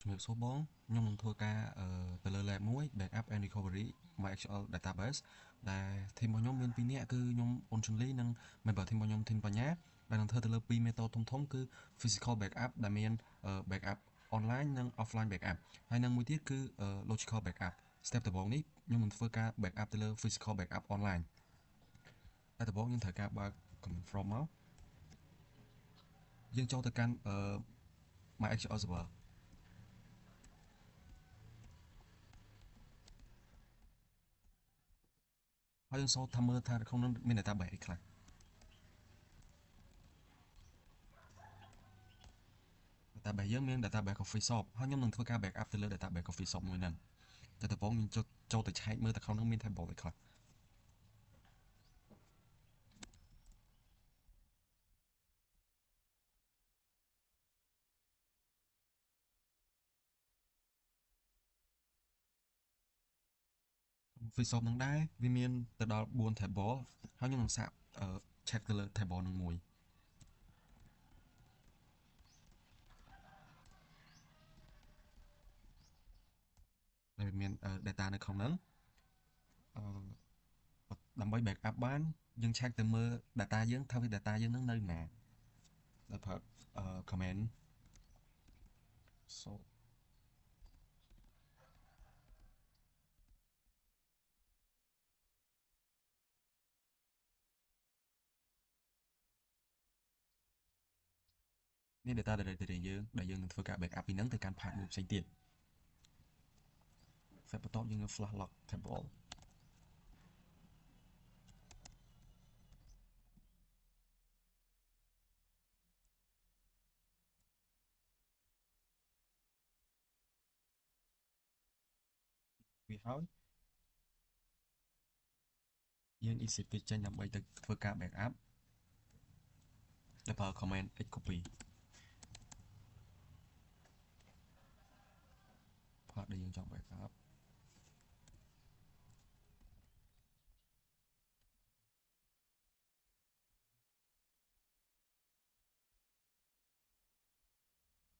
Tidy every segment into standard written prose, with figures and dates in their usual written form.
ជំរាបសួរបងខ្ញុំនឹងធ្វើការទៅលើ lab មួយ backup and recovery MySQL database ដែល team របស់ខ្ញុំមាន2នាក់គឺខ្ញុំអ៊ុនជុនលីនិង member team របស់ខ្ញុំ team បញ្ញាដែលនឹងធ្វើទៅលើ2 method ធំៗគឺ physical backup ដែលមាន backup online និង offline backup ហើយនិងមួយទៀតគឺ logical backup step ដំបូងនេះខ្ញុំនឹងធ្វើការ backup ទៅលើ physical backup online តែដំបូងយើងត្រូវការបើក command prompt មកយើងចូលទៅកាន់ MySQL server ហើយយើងសូមថាមើលថាក្នុងនោះមាន database អីខ្លះ database យើងមាន database Coffee Shop ហើយខ្ញុំនឹងធ្វើការ backup ទៅលើ database Coffee Shop មួយហ្នឹងតែដំបូងខ្ញុំចូលទៅឆែកមើលតែក្នុងនោះមាន table អីខ្លះ Coffee Shop ហ្នឹងដែរវាមានទៅដល់4 table ហើយខ្ញុំនឹងសាកឆែកទៅលើ table ហ្នឹងមួយដែលវាមាន data នៅក្នុងហ្នឹងអឺដើម្បី backup បានយើងឆែកទៅមើល data យើងថាវា data យើងហ្នឹងនៅណាដែលប្រើ command so នេះ data directory យើងដែលយើងនឹងធ្វើការ backup ពីហ្នឹងទៅកាន់ part មួយផ្សេងទៀត set បន្ទាប់យើងនឹង flash lock table វាហើយយើង exit វាចេញដើម្បីទៅធ្វើការ backup ដែលប្រើ command x copy ផាតដែលយើងចង់ backup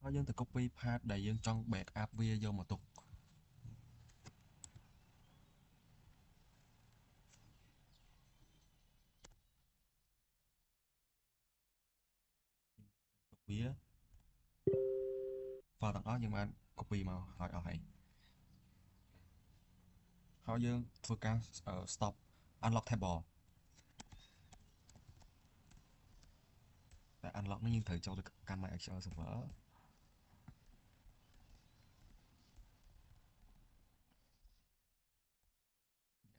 ហើយយើងទៅ copy part ដែលយើងចង់ backup វាយកមកទុកវា file ទាំងអស់យើងបាន copy មកហើយអស់ហើយយើងធ្វើការ stop unlock table តែ unlock នេះយើងត្រូវចូលទៅកាន់ MySQL server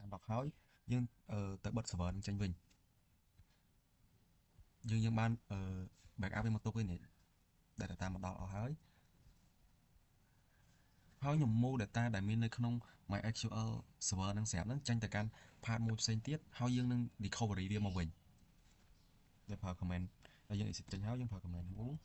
unlock ហើយយើងទៅបិទ server នឹងចេញវិញយើងបានbackup វាមកទុកវិញនេះ data មកដល់អស់ហើយខ្ញុំ move data ដែលមាននៅក្នុង MySQL server ហ្នឹងស្រាប់ហ្នឹងចេញទៅកាន់ part មួយផ្សេងទៀតហើយយើងនឹង recovery វាមកវិញដោយប្រើ command ហើយយើង exit ចេញហើយយើងប្រើ command move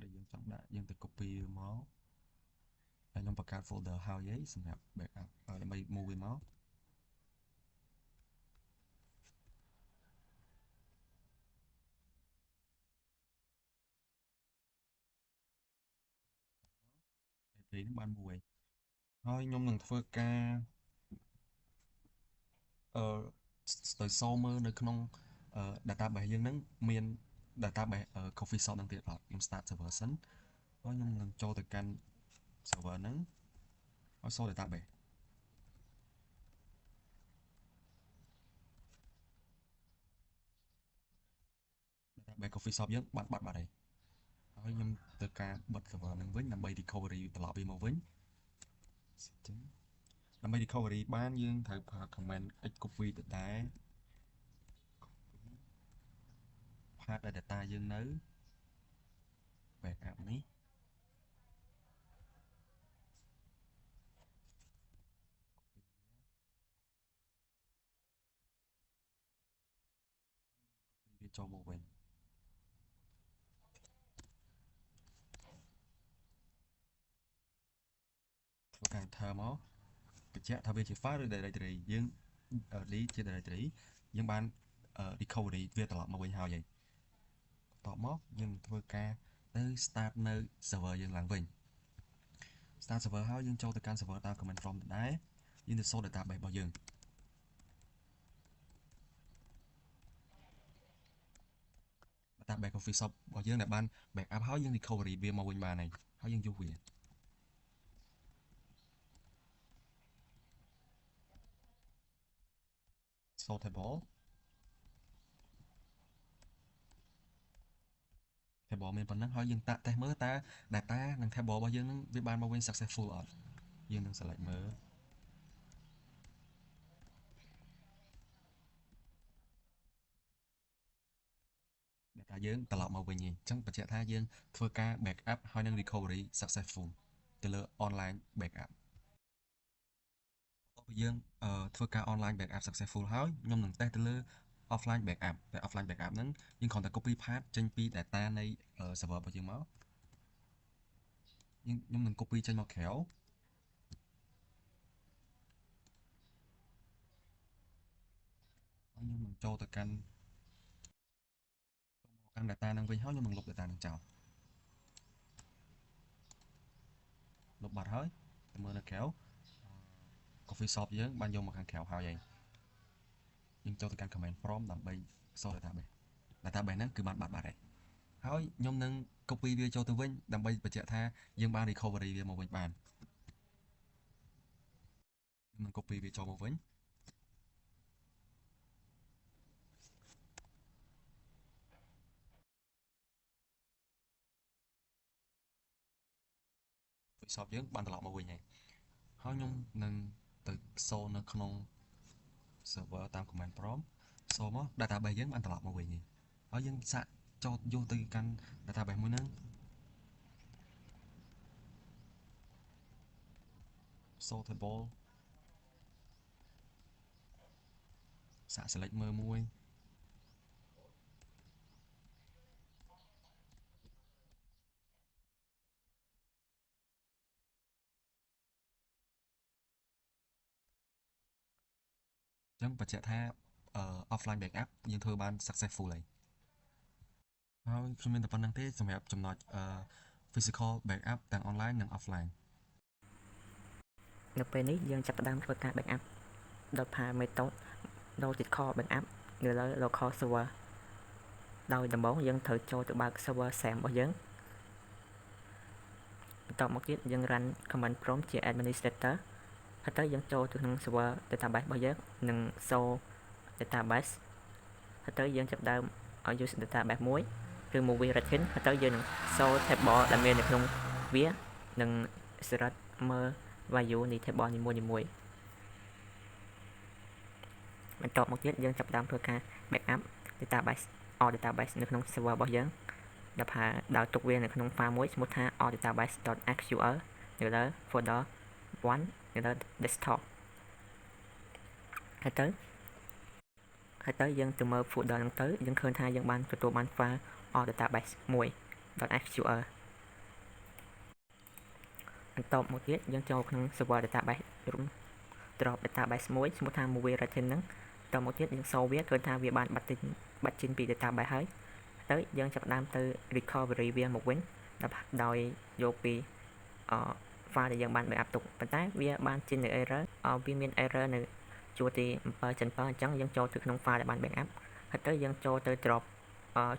ដែលយើងចង់ដាក់យើងទៅ copy វាមកហើយខ្ញុំបង្កើត folder ហើយសម្រាប់ backup ដើម្បី move វាមកទីនេះបាន move ហើយខ្ញុំនឹងធ្វើការអឺទៅសូមមើលនៅក្នុង database យើងហ្នឹងមាន database coffee shop ហ្នឹងទៀតអត់ខ្ញុំ start server សិនហើយខ្ញុំនឹងចូលទៅកាន់ server ហ្នឹងហើយសូម database database coffee shop យើងបានបាត់បាត់ហើយហើយខ្ញុំទៅការបិទ server ហ្នឹងវិញដើម្បី recovery ត្រឡប់វាមកវិញចឹងដើម្បី recovery បានយើងត្រូវប្រើ command x copy ទៅដែរ part ដែល data យើងនៅ backup នេះវាចូលមកវិញ pointer មកបញ្ជាក់ថាវាជា file ឬ directory យើង delete ជា directory យើងបាន recovery វាត្រឡប់មកវិញហើយបន្ទាប់មកយើងធ្វើការទៅ start នៅ server យើងឡើងវិញ start server ហើយយើងចូលទៅកាន់ server តាម command prompt ដែរយើងទៅសូត្រ database របស់យើង database Coffeeshop របស់យើងដែលបាន backup ហើយយើង recovery វាមកវិញបានហើយយើងយកវា sort table មានប៉ុណ្ណឹងហើយយើងតាក់តេស្តមើលតើ data និង table របស់យើងនឹងវាបានមកវិញ successful អត់យើងនឹង select មើល data យើងត្រឡប់មកវិញអញ្ចឹងបញ្ជាក់ថាយើងធ្វើការ backup ហើយនឹង recovery successful ទៅលើ online backup តោះយើងធ្វើការ online backup successful ហើយខ្ញុំនឹងតេស្តទៅលើ offline backup តែ offline backup ហ្នឹងយើងគ្រាន់តែ copy path ចេញពី data នៃ server របស់យើងមកខ្ញុំនឹង copy ចេញមកក្រៅហើយខ្ញុំនឹងចូលទៅកាន់ data ហ្នឹងវិញហើយខ្ញុំនឹងលុប data ហ្នឹងចោលលុបបាត់ហើយទៅមើលនៅក្រៅ Coffeeshop យើងបានយកមកខាងក្រៅហើយយើងចូលទៅកាន់ command prompt ដើម្បីសូត្រ database ហ្នឹងគឺបានបាត់ហើយហើយខ្ញុំនឹង copy វាចូលទៅវិញដើម្បីបញ្ជាក់ថាយើងបាន recovery វាមកវិញបានខ្ញុំនឹង copy វាចូលមកវិញCoffeeshop យើងបានត្រឡប់មកវិញហើយខ្ញុំនឹងទៅសូនៅក្នុង server តាម command prompt សូមក database យើងបានត្រឡប់មកវិញហើយយើងសាកចូលយកទៅកាន់ database មួយហ្នឹង sort table សាក select មើលមួយអញ្ចឹងបញ្ជាក់ថា offline backup យើងធ្វើបាន successful ហើយខ្ញុំមានតែប៉ុណ្្នឹងទេសម្រាប់ចំណុច physical backup ទាំង online និង offline នៅពេលនេះយើងចាប់ផ្ដើមធ្វើការ backup ដោយប្រើ method logical backup នៅលើ local server ដោយដំបូងយើងត្រូវចូលទៅបើក server SAM របស់យើងបន្ទាប់មកទៀតយើង run command prompt ជា administrator ហើយទៅយើងចូលទៅក្នុង server database របស់យើងនិង show database ហើយទៅយើងចាប់ផ្ដើមឲ្យ use database មួយគឺ movie retain ហើយទៅយើងនឹង show table ដែលមាននៅក្នុងវានិង select មើល value នៃ table នីមួយៗបន្ទាប់មកទៀតយើងចាប់ផ្ដើមធ្វើការ backup database all database នៅក្នុង server របស់យើងដោយទុកវានៅក្នុង file មួយឈ្មោះថា alldatabase.sql នៅលើ folder 1 នៅលើ desktop ហើយទៅយើងទៅមើល folder ហ្នឹងទៅយើងឃើញថាយើងបានទទួលបាន file alldatabase 1.sql បន្ទាប់មកទៀតយើងចូលក្នុង server database drop database មួយឈ្មោះថា movie retain ហ្នឹងបន្ទាប់មកទៀតយើងសូវាឃើញថាវាបានបាត់ចេញពី database ហើយទៅយើងចាប់ផ្ដើមទៅ recovery វាមកវិញដោយយកពី file ដែលយើងបាន backup ទុកប៉ុន្តែវាបានចេញនៅ error វាមាន error នៅជួរទី7 7អញ្ចឹងយើងចូលទៅក្នុង file ដែលបាន backup ហើយទៅយើងចូលទៅ drop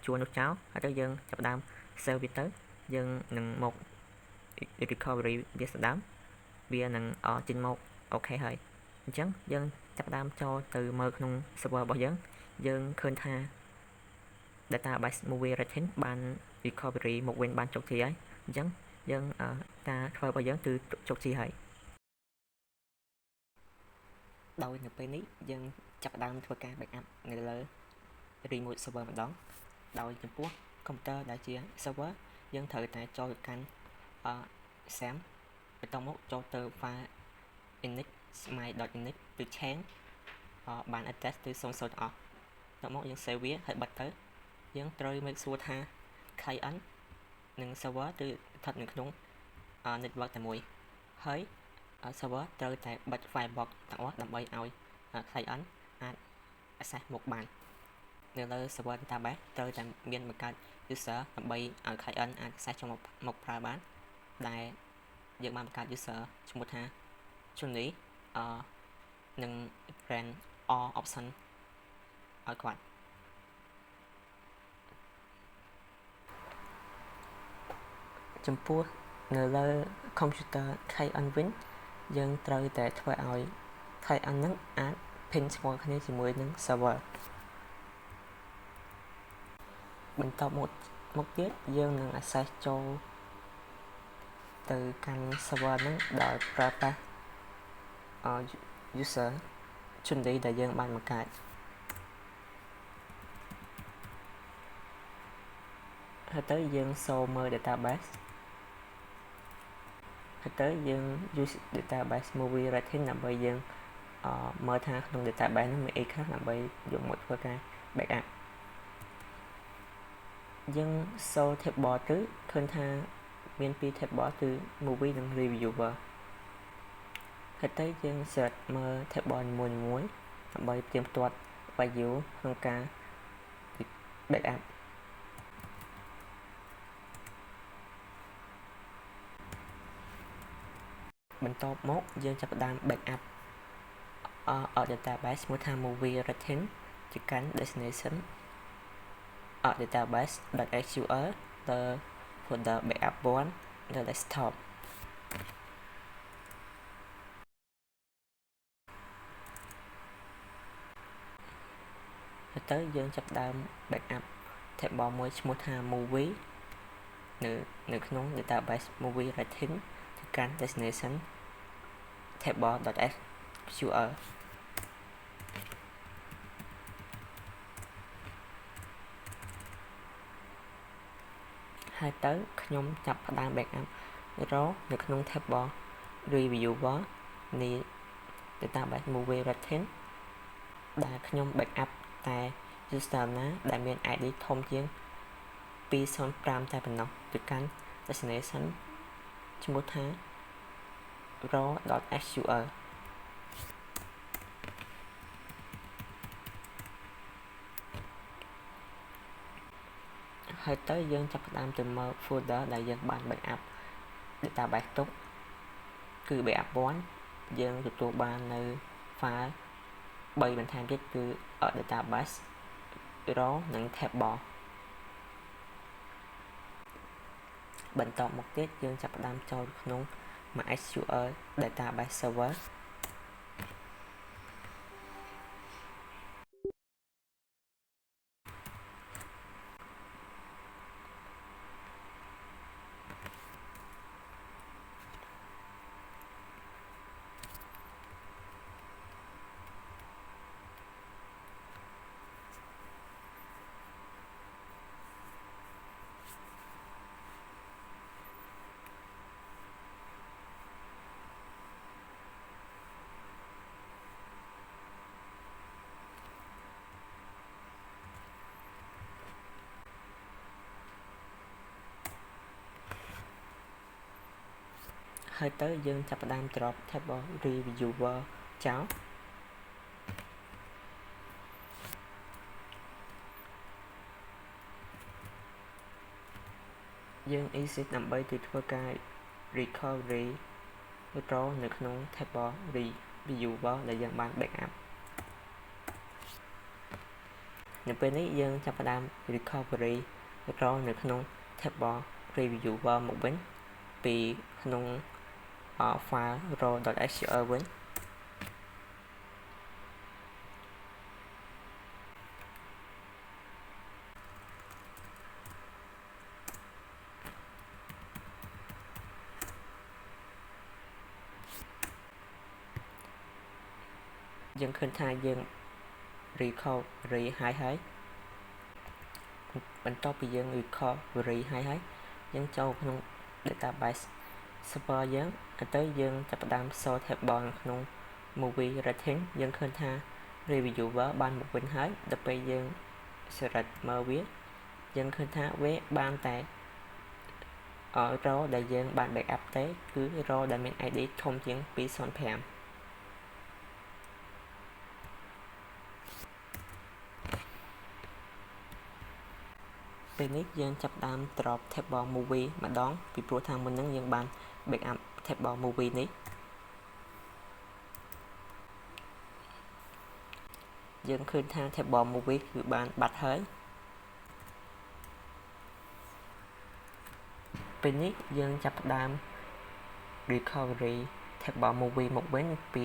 ជួរនោះចោលហើយទៅយើងចាប់ផ្ដើម save វាទៅយើងនឹងមក recovery វាស្ដាប់វានឹងចេញមកអូខេហើយអញ្ចឹងយើងចាប់ផ្ដើមចូលទៅមើលក្នុង server របស់យើងឃើញថា database movie retain បាន recovery មកវិញបានជោគជ័យហើយអញ្ចឹងយើងការធ្វើរបស់យើងគឺជោគជ័យហើយដោយនៅពេលនេះយើងចាប់ផ្ដើមធ្វើការ backup នៅលើ remote server ម្ដងដោយចំពោះ computer ដែលជា server យើងត្រូវតែចូលទៅកាន់ SAM បន្ទាប់មកចូលទៅ file init my.init ឬ change បាន address ទៅ00ទាំងអស់បន្ទាប់មកយើង save វាហើយបិទទៅយើងត្រូវ make sure ថា client និង server គឺស្ថិតនៅក្នុង network តែមួយហើយ server ត្រូវតែបិទ firebox ទាំងអស់ដើម្បីឲ្យ client អាច access មកបាននៅលើ server database ត្រូវតែមានបង្កើត user ដើម្បីឲ្យ client អាច access ចូលមកប្រើបានដែលយើងបានបង្កើត user ឈ្មោះថា Johnny និង grant all option ឲ្យគាត់ចំពោះនៅលើ computer client វិញយើងត្រូវតែធ្វើឲ្យ client ហ្នឹងអាច pin ឈ្មោះគ្នាជាមួយនឹង server បន្ទាប់មកទៀតយើងនឹង access ចូលទៅកាន់ server ហ្នឹងដោយប្រើប្រាស់ user Johnny ដែលយើងបានបង្កើតហើយទៅយើងចូលមើល database ហើយទៅយើង use database movie rating ដើម្បីយើងមើលថាក្នុង database ហ្នឹងមានអីខ្លះដើម្បីយកមកធ្វើការ backup យើងចូល table ទៅឃើញថាមានពីរ table គឺ movie និង reviewer ហើយទៅយើង search មើល table នីមួយៗដើម្បីផ្ទៀងផ្ទាត់ value ក្នុងការ backup បន្ទាប់មកយើងចាប់ផ្ដើម backup database ឈ្មោះថា movie rating ទៅកាន់ destination database.sql ទៅ folder backup 1 នៅ desktop ហើយទៅយើងចាប់ផ្ដើម backup table មួយឈ្មោះថា movie នៅក្នុង database movie rating ទៅកាន់ destination table.sql ហើយទៅខ្ញុំចាប់ផ្ដើម backup នៅក្នុង table reviewer នៃ database movie rating ដែលខ្ញុំ backup តែ user ណាដែលមាន ID ធំជាង205តែប៉ុណ្ណោះទៅកាន់ destination ឈ្មោះថា raw.sql ហើយទៅយើងចាប់ផ្ដើមទៅមើល folder ដែលយើងបាន backup database ទុកគឺ backup 1យើងទទួលបាននៅ file 3បន្ថែមទៀតគឺ database raw និង table បន្តមកទៀតយើងចាប់ផ្ដើមចូលក្នុង MySQL database server ហើយទៅយើងចាប់ផ្ដើម drop table reviewer ចោលយើង exit ដើម្បីទៅធ្វើការ recovery withdraw នៅក្នុង table reviewer ដែលយើងបាន backup នៅពេលនេះយើងចាប់ផ្ដើម recovery withdraw នៅក្នុង table reviewer មកវិញពីក្នុងfile raw.sql វិញយើងឃើញថាយើង recovery ហើយបន្ទាប់ពីយើង recovery ហើយយើងចូលក្នុង database server យើងទៅយើងចាប់ផ្ដើមចូល table ក្នុង movie rating យើងឃើញថា reviewer បានមកវិញហើយដល់ពេលយើង select មើលវាយើងឃើញថាវាបានតែ រ៉ដែលយើងបាន backup ទេគឺរ៉ដែលមាន ID ធំជាង205ពេលនេះយើងចាប់ផ្ដើម drop table movie ម្ដងពីព្រោះថាមុននឹងយើងបាន backup table movie នេះយើងឃើញថា table movie គឺបានបាត់ហើយពេលនេះយើងចាប់ផ្ដើម recovery table movie មកវិញពី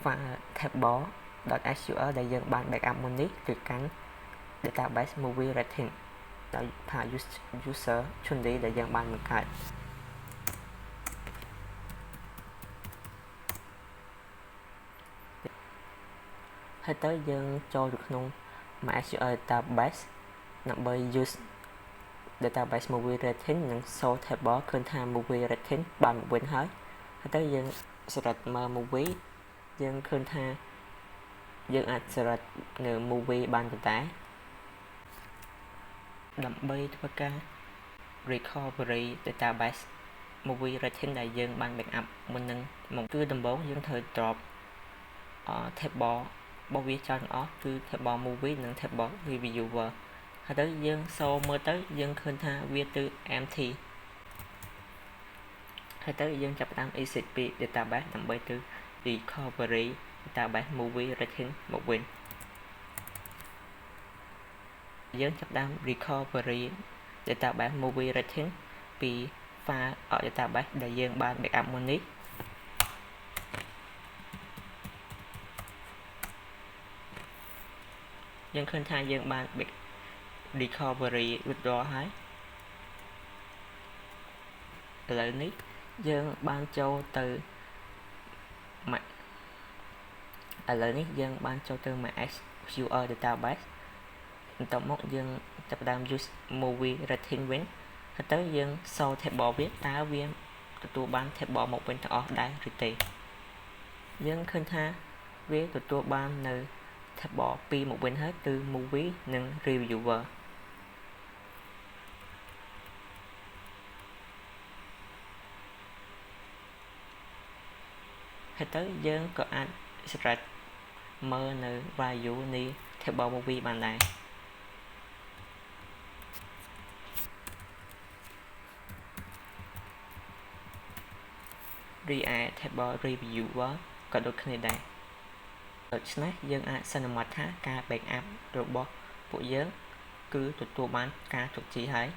file table.sql ដែលយើងបាន backup មុននេះទៅកាន់ database movie rating ដោយថា user Chun-Li ដែលយើងបានបង្កើតហើយទៅយើងចូលទៅក្នុង MySQL database ដើម្បី use database movie rating និង show table ឃើញថា movie rating បានមកវិញហើយទៅយើងសម្រាប់មើល movie យើងឃើញថាយើងអាចសម្រាប់នៅ movie បានប៉ុន្តែដើម្បីធ្វើការ recovery database movie rating ដែលយើងបាន backup មុននឹងមកគឺដំបូងយើងត្រូវ drop table របស់វាចោលទាំងអស់គឺ table movie និង table reviewer ហើយទៅយើងសូមមើលទៅយើងឃើញថាវាទៅ empty ហើយទៅយើងចាប់ផ្ដើម exit ពី database ដើម្បីទៅ recovery database movie rating មកវិញយើងចាប់ផ្ដើម recovery database movie rating ពី file database ដែលយើងបាន backup មុននេះយើងឃើញថាយើងបាន recovery withdraw ហើយឥឡូវនេះយើងបានចូលទៅ MySQL database បន្ទាប់មកយើងចាប់ផ្ដើម use movie rating វិញហើយទៅយើង show table វាតើវាទទួលបាន table មកវិញទាំងអស់ដែរឬទេយើងឃើញថាវាទទួលបាននៅ table 2មកវិញហើយគឺ movie និង reviewer ហើយទៅយើងក៏អាចសម្រាប់មើលនៅ value នៃ table movie បានដែររីឯ table reviewer ក៏ដូចគ្នាដែរដូច្នេះយើងអាចសន្មតថាការ backup របស់ពួកយើងគឺទទួលបានការជោគជ័យហើយ